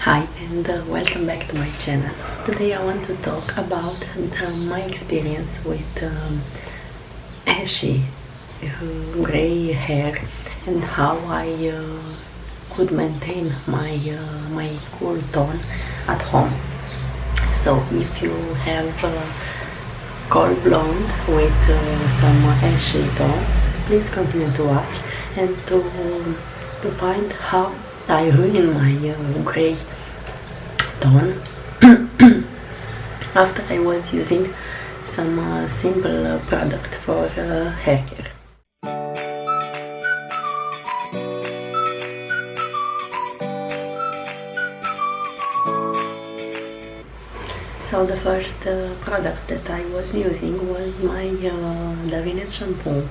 Hi and welcome back to my channel. Today I want to talk about my experience with ashy gray hair and how I could maintain my cool tone at home. So if you have cold blonde with some ashy tones, please continue to watch and to find how I ruin my gray tone after I was using some simple product for hair care. So the first product that I was using was my Davines shampoo.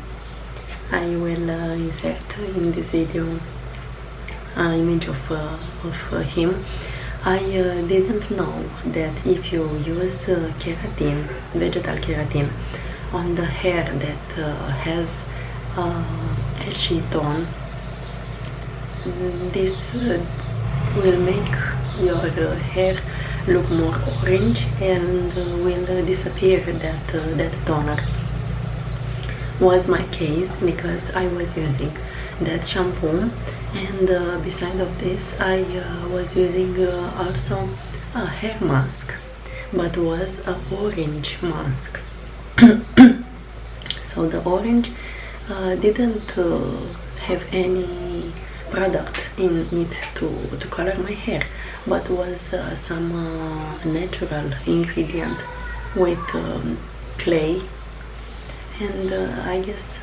I will insert in this video an image of him. I didn't know that if you use keratin, vegetal keratin, on the hair that has ashy tone, this will make your hair look more orange and will disappear that toner. Was my case because I was using that shampoo, and beside of this I was using also a hair mask, but was a orange mask. So the orange didn't have any product in it to color my hair, but was some natural ingredient with clay. And I guess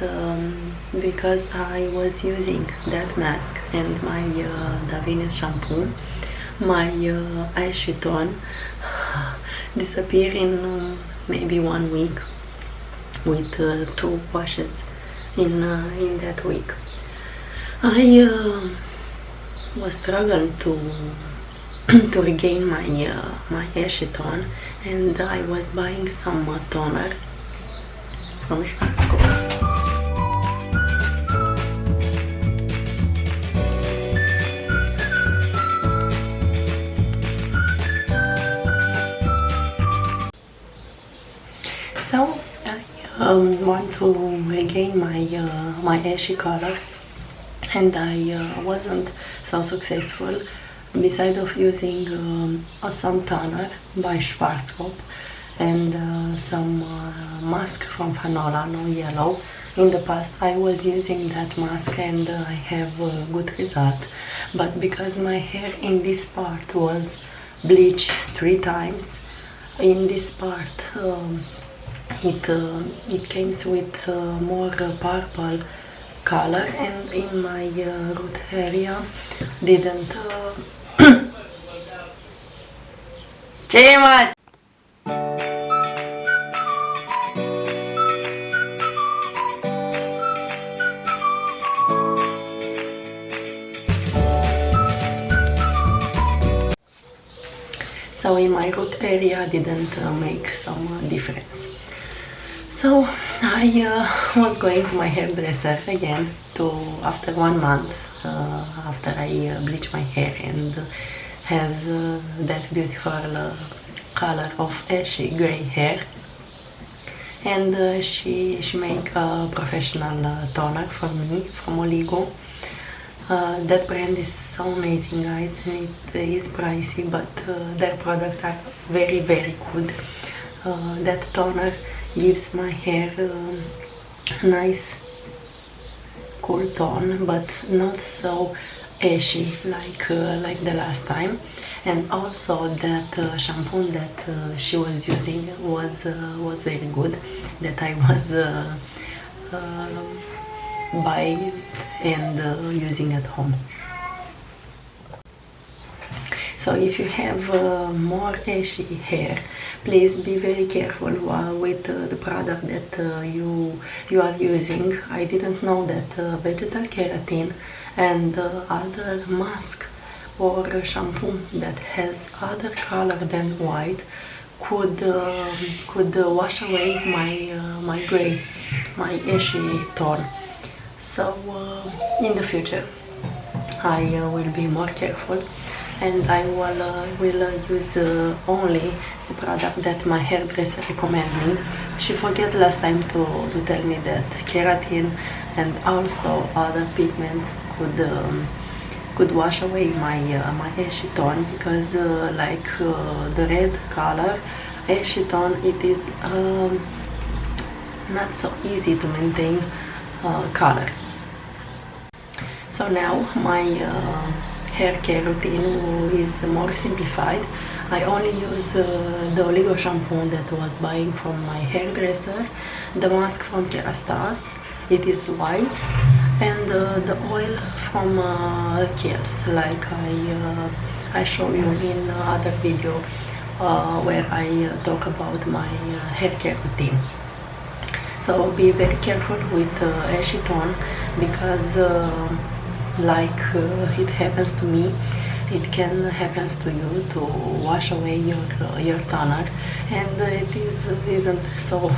because I was using that mask and my Davines shampoo, my ashy tone disappeared in maybe 1 week with 2 washes in that week. I was struggling to regain my ashy tone, and I was buying some toner from Schwarzkopf. So I want to regain my ashy color, and I wasn't so successful. Beside of using some toner by Schwarzkopf and some mask from Fanola, no yellow. In the past I was using that mask and I have a good result, but because my hair in this part was bleached 3 times, in this part it came with more purple color, and in my root area didn't so in my root area didn't make some difference. So I was going to my hairdresser again after 1 month after I bleached my hair and has that beautiful color of ashy gray hair, and she made a professional toner for me from Oligo. That brand is so amazing, guys. It is pricey, but their products are very good. That toner gives my hair a nice cool tone, but not so ashy like the last time. And also that shampoo that she was using was very good, that I was buying and using at home. So if you have more ashy hair, please be very careful with the product that you are using. I didn't know that vegetal keratin and other mask or shampoo that has other color than white could wash away my gray, my ashy tone. So in the future I will be more careful and I will use only the product that my hairdresser recommended me. She forgot last time to tell me that keratin and also other pigments could wash away my ashy tone, because the red color ashy tone, it is not so easy to maintain color. So now my hair care routine is more simplified. I only use the oligo shampoo that was buying from my hairdresser, the mask from Kerastase, it is white, and the oil from Kiehl's, like I show you in other video where I talk about my hair care routine. So be very careful with ashy tone, because it happens to me, it can happen to you to wash away your toner, and it isn't so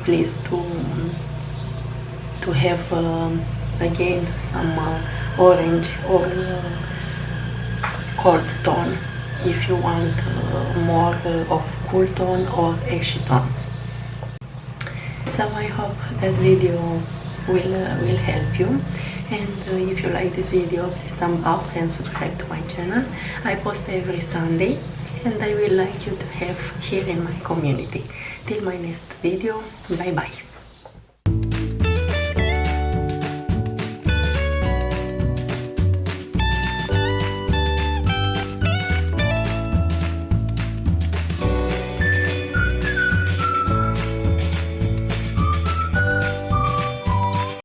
pleased to have again some orange or cold tone if you want more of cool tone or ashy tones. So I hope that video will help you, and if you like this video, please thumb up and subscribe to my channel. I post every Sunday, and I will like you to have here in my community. Till my next video, bye bye.